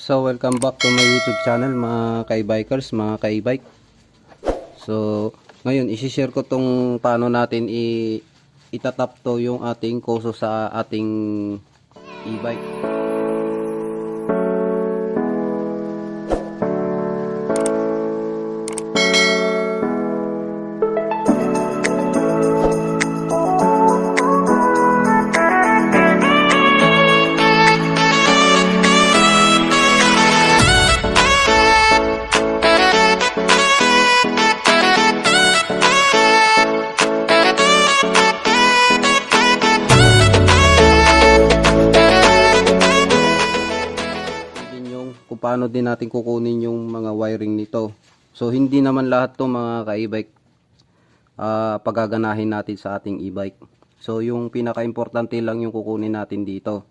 So welcome back to my YouTube channel mga ka-bikers, mga ka-bike. So ngayon i-share ko tong paano natin itatap to yung ating kuso sa ating e-bike. Kung paano din natin kukunin yung mga wiring nito. So hindi naman lahat to mga ka-e-bike pagaganahin natin sa ating e-bike. So yung pinaka-importante lang yung kukunin natin dito.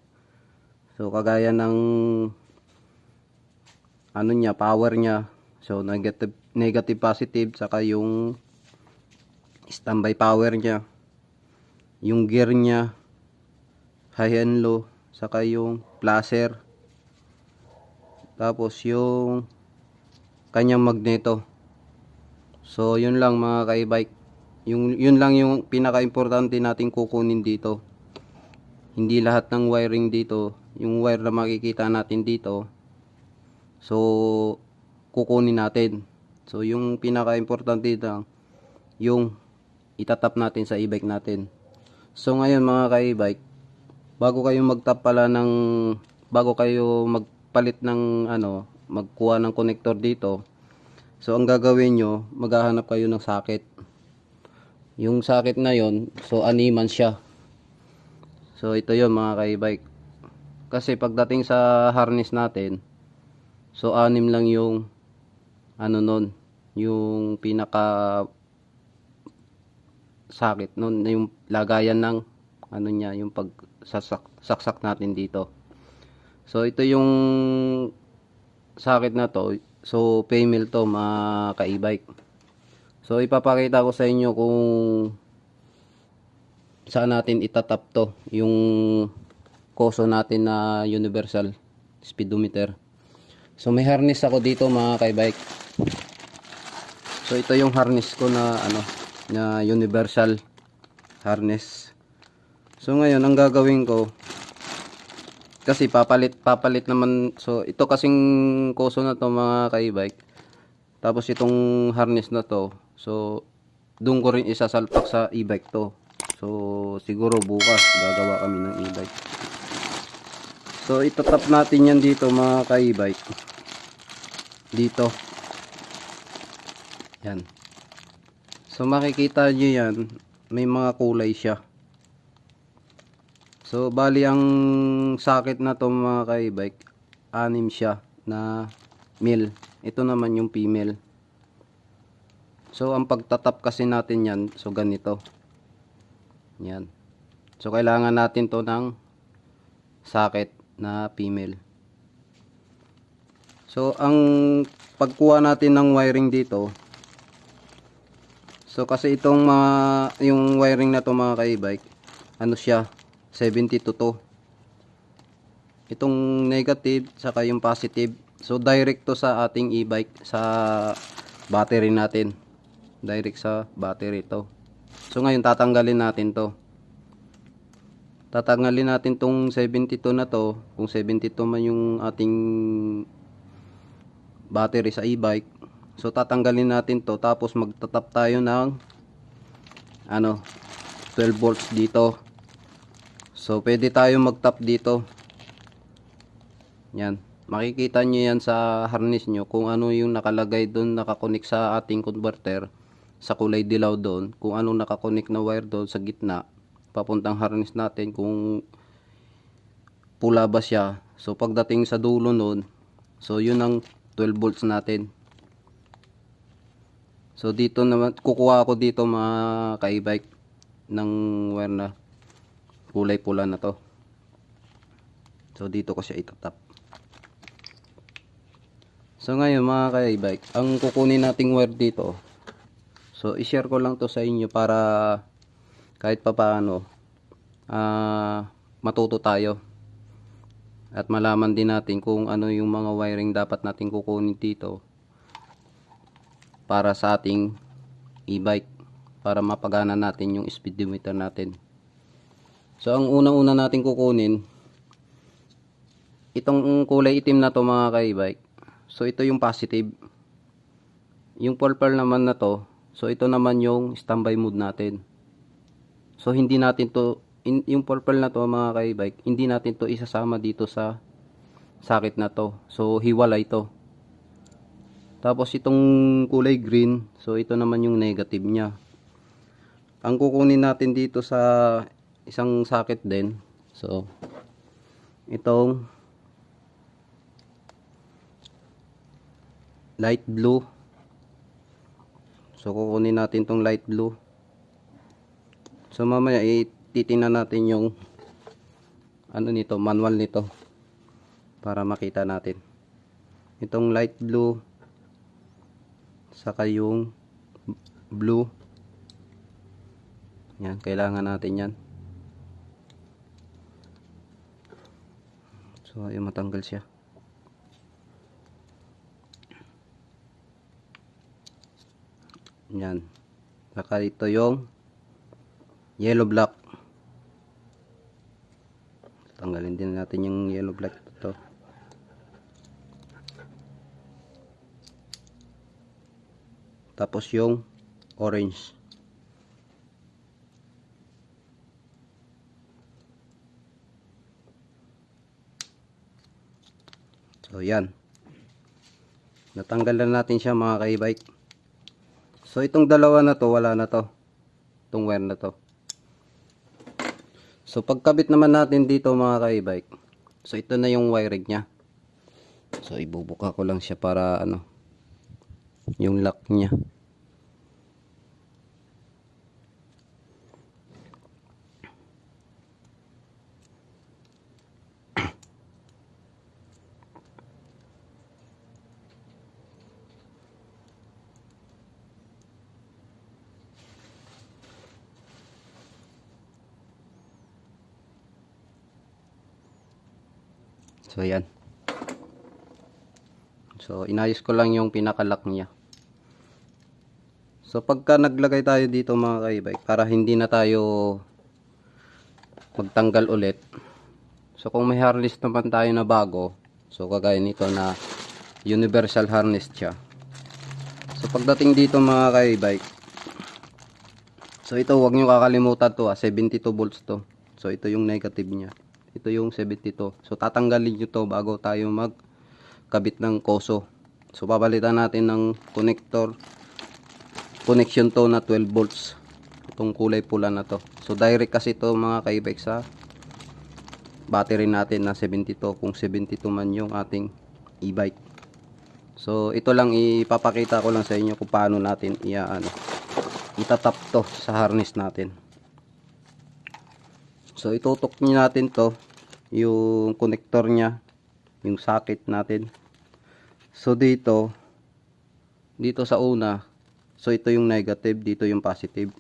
So kagaya ng ano niya, power niya. So negative positive, saka yung standby power niya, yung gear niya, high and low, saka yung placer. Tapos yung kanyang magneto. So yun lang mga ka-e-bike. Yun lang yung pinaka-importante nating kukunin dito. Hindi lahat ng wiring dito, yung wire na makikita natin dito, so kukunin natin. So yung pinaka-importante lang yung itatap natin sa e-bike natin. So ngayon mga ka-e-bike, bago kayo magtap pala ng, bago kayo magpalit ng magkuha ng connector dito, so ang gagawin nyo, maghahanap kayo ng socket. Yung socket na yon, so animan siya. So ito yon mga ka-e-bike. Kasi pagdating sa harness natin, so anim lang yung nun, yung pinaka socket nun, yung lagayan ng niya, yung pag saksak natin dito. So ito yung socket na to. So female to mga ka-e-bike. So ipapakita ko sa inyo kung saan natin itatap to, yung kuso natin na universal speedometer. So may harness ako dito mga ka-e-bike. So ito yung harness ko na na universal harness. So ngayon ang gagawin ko, kasi papalit naman. So ito kasing kuso na to mga ka-e-bike, tapos itong harness na to, so doon ko rin isasalpak sa e-bike to. So siguro bukas gagawa kami ng e-bike. So itatap natin yan dito mga ka-e-bike, dito yan. So makikita nyo yan, may mga kulay siya. So bali ang socket na to mga ka-e-bike, anim siya na male. Ito naman yung female. So ang pagtatap kasi natin yan, so ganito yan. So kailangan natin to ng socket na female. So ang pagkuha natin ng wiring dito, so kasi itong yung wiring na to mga ka-e-bike, siya 72 to. Itong negative saka yung positive, so direct to sa ating e-bike, sa battery natin. Direct sa battery to. So ngayon tatanggalin natin to. Tatanggalin natin tong 72 na to. Kung 72 man yung ating battery sa e-bike, so tatanggalin natin to, tapos magtatap tayo ng 12 volts dito. So pwede tayo magtap dito. Yan, makikita nyo yan sa harness nyo kung ano yung nakalagay doon, nakakonek sa ating converter sa kulay dilaw doon, kung ano nakakonek na wire doon sa gitna papuntang harness natin, kung pula ba siya. So pagdating sa dulo noon, so yun ang 12 volts natin. So dito naman kukuha ako dito mga ka-e-bike ng wire na kulay pula na to. So dito ko siya itatap. So ngayon mga ka-e-bike, ang kukunin nating wire dito, so i-share ko lang to sa inyo para kahit papaano matuto tayo. at malaman din natin kung ano yung mga wiring dapat natin kukunin dito para sa ating e-bike, para mapagana natin yung speedometer natin. So ang unang-una natin kukunin itong kulay itim na to mga ka-e-bike. So ito yung positive. Yung purple naman na to, so ito naman yung standby mode natin. So hindi natin to, yung purple na to mga ka-e-bike, hindi natin to isasama dito sa sakit na to. So hiwalay to. Tapos itong kulay green, so ito naman yung negative nya. Ang kukunin natin dito sa isang sakit din, so itong light blue. So kukunin natin tong light blue. So mamaya titingnan natin yung ano nito, manual nito para makita natin. Itong light blue saka yung blue. Yan, kailangan natin yan. So ayun, matanggal siya. Yan. Saka ito yung yellow black. Tanggalin din natin yung yellow black ito. Tapos yung orange. So yan. Natanggal na natin siya mga ka-e-bike. So itong dalawa na to, wala na to. Itong wire na to. So pagkabit naman natin dito mga ka-e-bike, so ito na yung wiring nya. So ibubuka ko lang siya para ano, yung lock nya. So yan. So inayos ko lang yung pinaka-lock niya. So pagka naglagay tayo dito mga ka-e-bike, para hindi na tayo magtanggal ulit. So kung may harness naman tayo na bago, so kagaya nito na universal harness siya. So pagdating dito mga ka-e-bike, so ito wag nyo kakalimutan to, 72 volts to. So ito yung negative niya. Ito yung 72. So tatanggalin nyo to bago tayo magkabit ng koso. So papalitan natin ng connection to na 12 volts. Itong kulay pula na to. So direct kasi to mga ka-e-bike sa battery natin na 72, kung 72 man yung ating e-bike. So ito lang, ipapakita ko lang sa inyo kung paano natin itatap to sa harness natin. So itutok niyo natin to, yung connector nya, yung socket natin. So dito sa una, so ito yung negative, dito yung positive.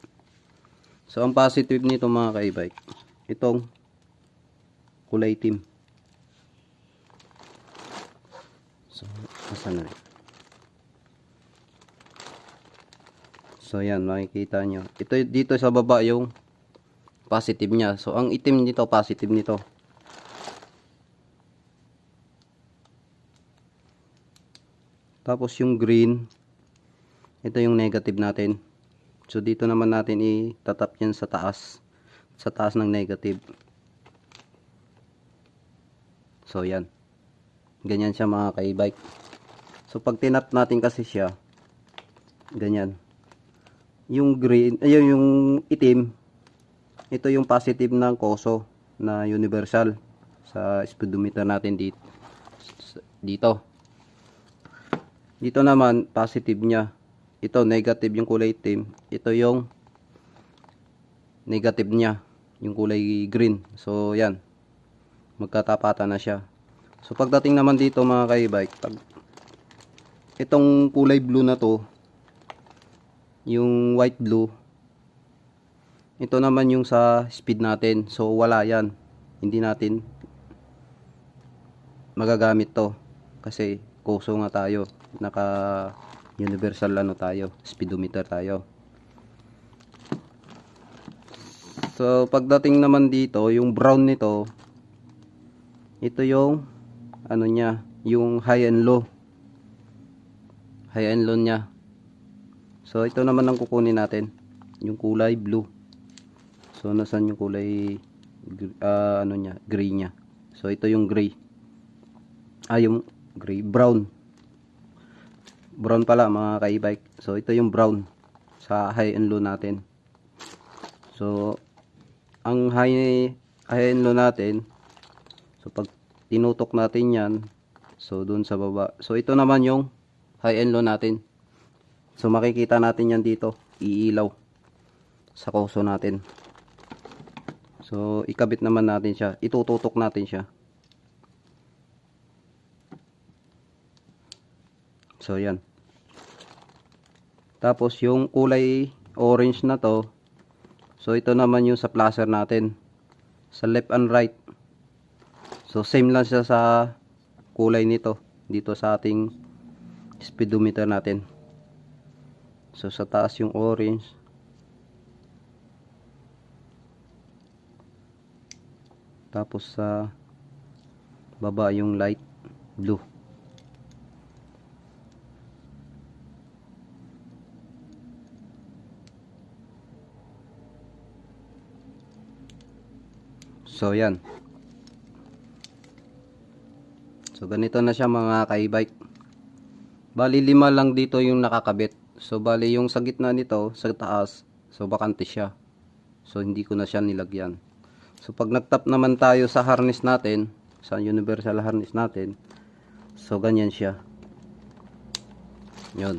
So ang positive nito mga ka-e-bike, itong kulay itim. So asan na? So yan, makikita nyo. Ito dito sa baba yung positive niya. So ang itim nito, positive nito. Tapos yung green, ito yung negative natin. So dito naman natin itatap yan sa taas. Sa taas ng negative. So yan. Ganyan siya mga ka-e-bike. So pag tinap natin kasi siya, ganyan. Yung green, yung itim, ito yung positive ng koso na universal sa speedometer natin dito. Dito naman positive niya. Ito negative yung kulay itim. Ito yung negative niya, yung kulay green. So yan. Magkatapatan na siya. So pagdating naman dito mga ka-e-bike, itong kulay blue na to, yung white blue, ito naman yung sa speed natin. So wala yan, hindi natin magagamit to. Kasi kuso nga tayo. Naka universal ano tayo, speedometer tayo. So pagdating naman dito, yung brown nito, ito yung ano niya, yung high and low. High and low niya. So ito naman ang kukunin natin, yung kulay blue. So nasaan yung kulay ano niya, gray niya. So ito yung gray. Yung gray, brown. Brown pala mga ka-e-bike. So ito yung brown sa high and low natin. So ang high and low natin, so pag tinutok natin yan, so dun sa baba. So ito naman yung high and low natin. So makikita natin yan dito, iilaw sa kuso natin. So ikabit naman natin siya, itututok natin siya. So yan. Tapos yung kulay orange na to, so ito naman yung sa placer natin, sa left and right. So same lang siya sa kulay nito dito sa ating speedometer natin. So sa taas yung orange, tapos sa baba yung light blue. So yan. So ganito na siya mga ka-e-bike. Bali 5 lang dito yung nakakabit. So bali yung sa gitna nito, sa taas, so bakante siya. So hindi ko na siya nilagyan. So pag nagtap naman tayo sa harness natin, sa universal harness natin, so ganyan siya. Yun.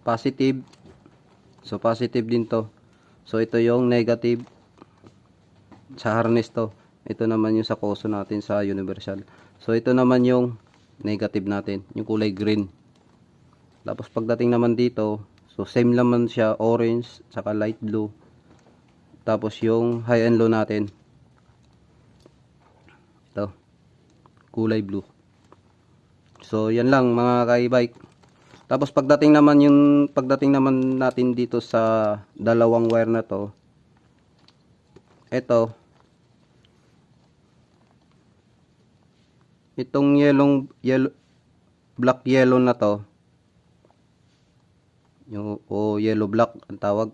Positive. So positive din to. So ito yung negative sa harness to. Ito naman yung sa kuso natin sa universal. So ito naman yung negative natin, yung kulay green. Tapos pagdating naman dito, so same naman siya, orange saka light blue. Tapos yung high and low natin, ito, kulay blue. So yan lang mga ka-e-bike. Tapos pagdating naman natin dito sa dalawang wire na to, itong black yellow na to, yung yellow black ang tawag.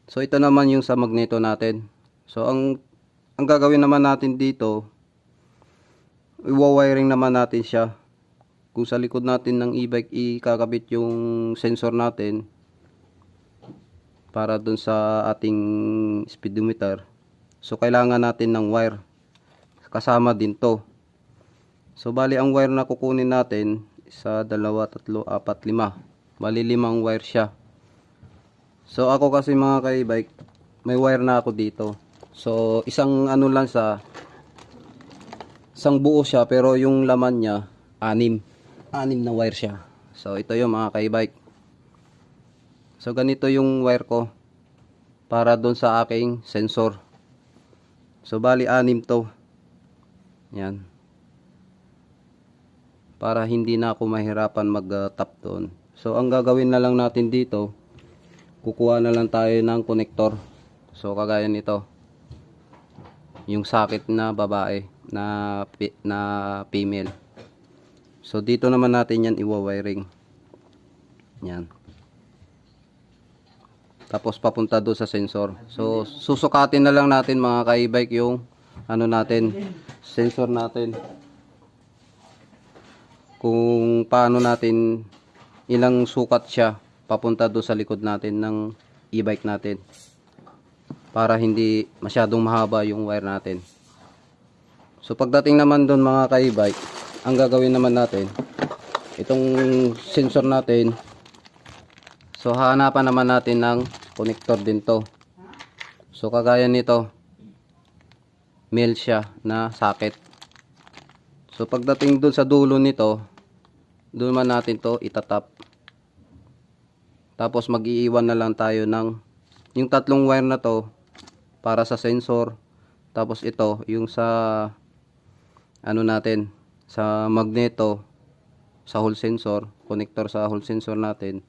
So ito naman yung sa magneto natin. So ang gagawin naman natin dito, i-wiring naman natin siya. Kung sa likod natin ng e-bike ikakabit yung sensor natin para dun sa ating speedometer, so kailangan natin ng wire kasama din to. So bali ang wire na kukunin natin, 1, 2, 3, 4, 5, bali 5 wire siya. So ako kasi mga ka-e-bike, may wire na ako dito. So isang ano lang, isang buo siya, pero yung laman niya 6 na wire siya. So ito yung mga ka-e-bike. So ganito yung wire ko para doon sa aking sensor. So bali 6 to. Yan. Para hindi na ako mahirapan mag-tap doon. So ang gagawin na lang natin dito, kukuha na lang tayo ng connector. So kagaya nito, yung socket na babae na female. So dito naman natin yan i-wiring. Yan. Tapos papunta doon sa sensor. So susukatin na lang natin mga ka-e-bike yung ano natin, sensor natin. Kung paano natin, ilang sukat siya papunta doon sa likod natin ng e-bike natin, para hindi masyadong mahaba yung wire natin. So pagdating naman doon mga ka-e-bike, ang gagawin naman natin, itong sensor natin, so hahanapan naman natin ng connector din to. So kagaya nito, male siya na socket. So pagdating doon sa dulo nito, doon man natin to itatap. Tapos mag-iiwan na lang tayo ng yung 3 wire na to para sa sensor, Tapos ito, yung sa ano natin, sa magneto, sa hall sensor, connector sa hall sensor natin.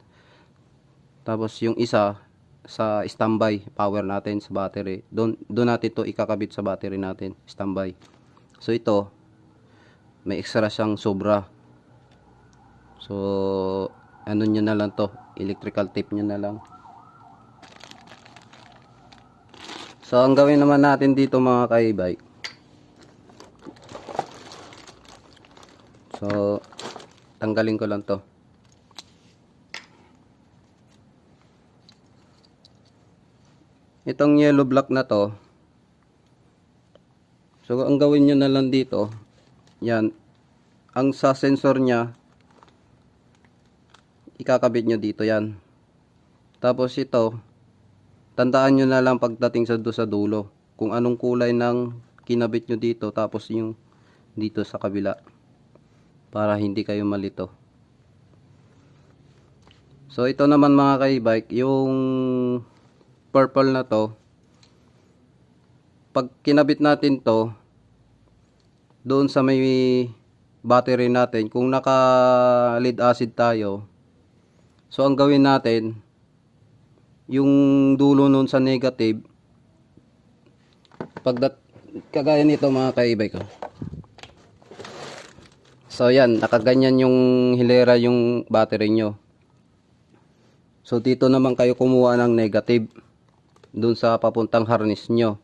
Tapos yung isa sa standby power natin sa battery. Doon natin to ikakabit sa battery natin, standby. So ito, may extra siyang sobra. So ano nyo na lang to, electrical tape nyo na lang. So ang gawin naman natin dito mga ka-e-bike, so tanggalin ko lang to. Itong yellow block na to, so ang gawin nyo na lang dito, yan, ang sa sensor nya ikakabit nyo dito yan. Tapos ito, tandaan nyo na lang pagdating sa dulo kung anong kulay ng kinabit nyo dito, tapos yung dito sa kabila, para hindi kayo malito. So ito naman mga ka-e-bike, yung purple na to, pag kinabit natin to doon sa may battery natin, kung naka lead acid tayo, so ang gawin natin, yung dulo nun sa negative, kagaya nito mga ka-e-bike ko. So yan, nakaganyan yung hilera yung battery nyo. So dito naman kayo kumuha ng negative dun sa papuntang harness nyo.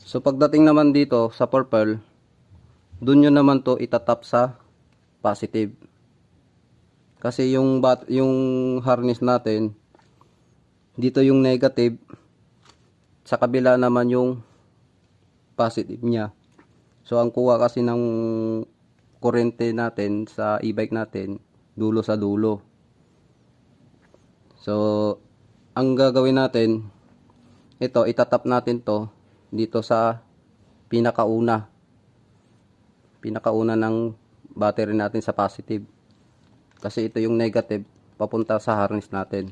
So pagdating naman dito sa purple, dun nyo naman to itatap sa positive. Kasi yung harness natin, dito yung negative, sa kabila naman yung positive niya. So ang kuha kasi ng kurente natin sa e-bike natin, dulo sa dulo. So ang gagawin natin, ito itatap natin to dito sa pinakauna ng battery natin sa positive, kasi ito yung negative papunta sa harness natin.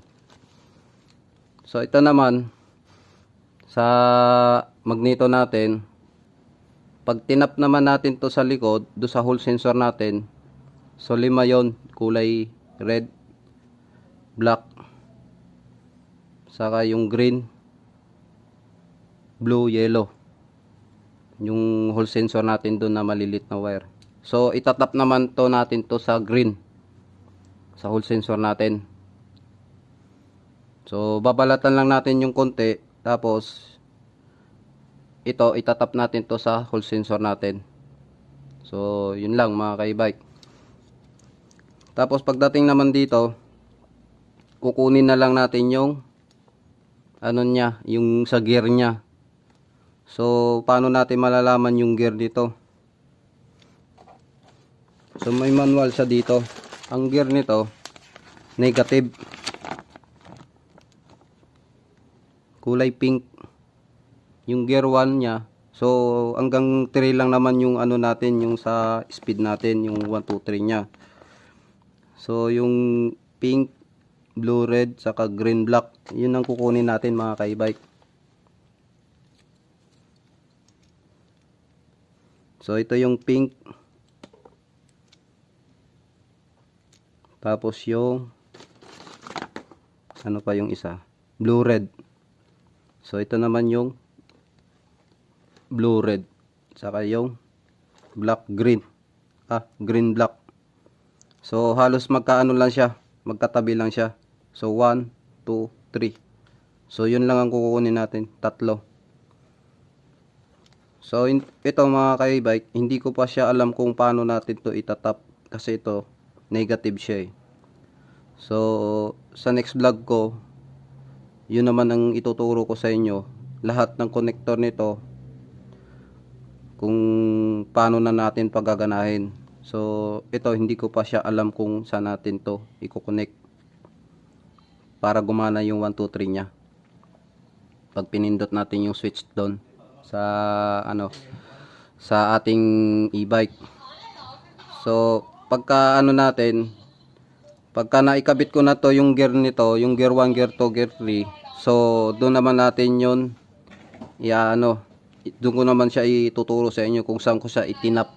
So ito naman sa magneto natin, pag tinap naman natin to sa likod, do sa hall sensor natin, so 5 yon, kulay red, black, saka yung green, blue, yellow, yung hall sensor natin doon na malilit na wire. So itatap naman to natin to sa green, sa hall sensor natin. So babalatan lang natin yung konti, tapos ito itatap natin to sa hall sensor natin. So yun lang mga ka-e-bike. Tapos pagdating naman dito, kukunin na lang natin yung ano nya, yung sa gear nya. So paano natin malalaman yung gear dito? So may manual sa dito. Ang gear nito negative, kulay pink yung gear 1 nya. So hanggang 3 lang naman yung ano natin, yung sa speed natin, yung 1, 2, 3 nya. So yung pink, blue, red, saka green, black, yun ang kukunin natin mga ka-e-bike. So ito yung pink, tapos yung ano pa yung isa, blue, red. So ito naman yung blue, red, saka yung black, green, green, black. So halos magkaano lang siya, magkatabi lang siya. So 1, 2, 3. So yun lang ang kukunin natin, tatlo. So ito mga ka-e-bike, hindi ko pa siya alam kung paano natin to itatap, kasi ito negative siya eh. So sa next vlog ko, yun naman ang ituturo ko sa inyo, lahat ng connector nito, kung paano na natin paggaganahin. So ito hindi ko pa siya alam kung saan natin to i-connect para gumana yung 1, 2, 3 nya. Pag pinindot natin yung switch doon sa ano, sa ating e-bike. So pagka ano natin, pagka naikabit ko na to yung gear nito, yung gear 1, gear 2, gear 3, so doon naman natin yun doon ko naman siya ituturo sa inyo kung saan ko siya itinap.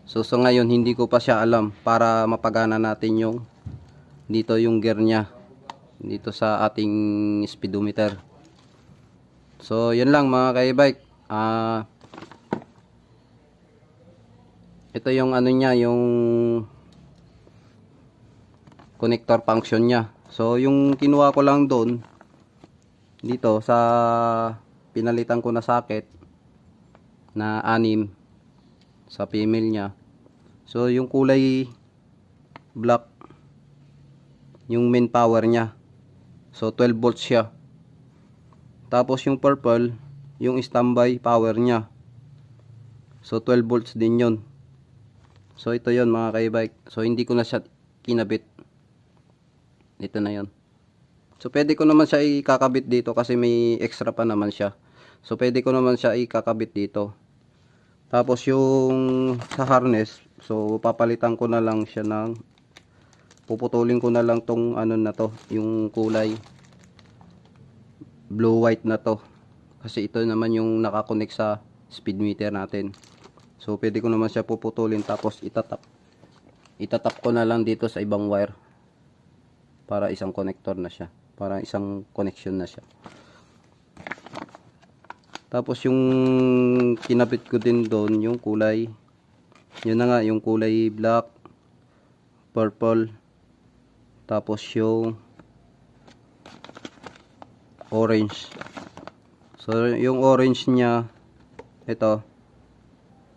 So sa ngayon hindi ko pa siya alam para mapagana natin yung dito yung gear niya dito sa ating speedometer. So yun lang mga ka-e-bike. Ito yung ano niya, yung connector function niya. So yung kinuha ko lang doon dito sa pinalitan ko na socket na 6 sa female niya. So yung kulay black yung main power niya. So 12 volts siya. Tapos yung purple yung standby power niya. So 12 volts din yun. So ito yon mga ka-e-bike. So hindi ko na siya kinabit. Ito na yon. So pwede ko naman siya ikakabit dito kasi may extra pa naman siya. So pwede ko naman siya ikakabit dito. Tapos yung sa harness, so papalitan ko na lang siya ng puputulin ko na lang tong ano na to, yung kulay blue white na to. Kasi ito naman yung nakakonect sa speedometer natin. So pwede ko naman siya puputulin tapos itatap. Itatap ko na lang dito sa ibang wire para isang connector na siya. Para isang connection na siya. Tapos yung kinabit ko din doon yung kulay. Yun na nga yung kulay black, purple. Tapos yung orange. So yung orange niya ito.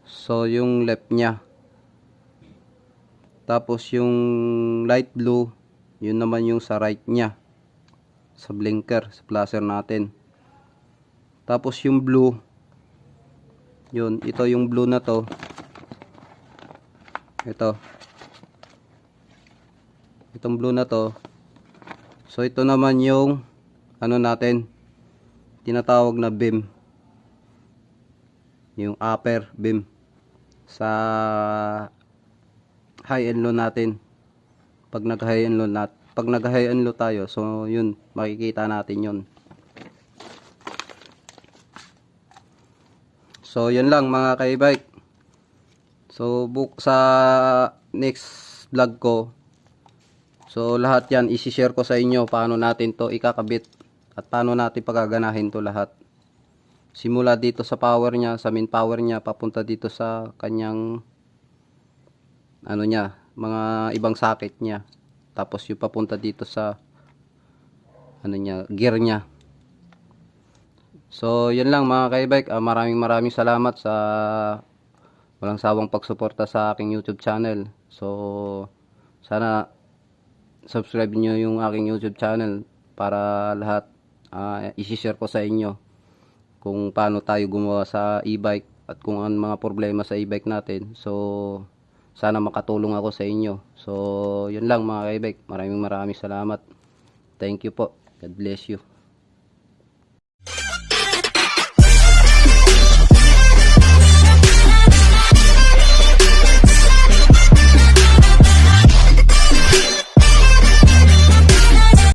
So yung left niya. Tapos yung light blue, yun naman yung sa right niya. Sa blinker, sa flasher natin. Tapos yung blue, yun, ito yung blue na to. Ito. Itong blue na to. So ito naman yung ano natin, tinatawag na beam. Yung upper beam sa high and low natin. Pag nag-high and low pag nag-high and low tayo, so yun, makikita natin yun. So yun lang mga ka-e-bike. So sa next vlog ko, so lahat yan isi-share ko sa inyo paano natin to ikakabit at paano natin pagaganahin to lahat. Simula dito sa power niya, sa main power niya, papunta dito sa kanyang ano niya, mga ibang socket niya. Tapos yung papunta dito sa ano niya, gear niya. So yun lang mga ka-e-bike. Maraming salamat sa walang sawang pagsuporta sa aking YouTube channel. So sana subscribe niyo yung aking YouTube channel para lahat i-share ko sa inyo kung paano tayo gumawa sa e-bike at kung ano mga problema sa e-bike natin. So sana makatulong ako sa inyo. So yun lang mga ka-e-bike. Maraming salamat. Thank you po. God bless you.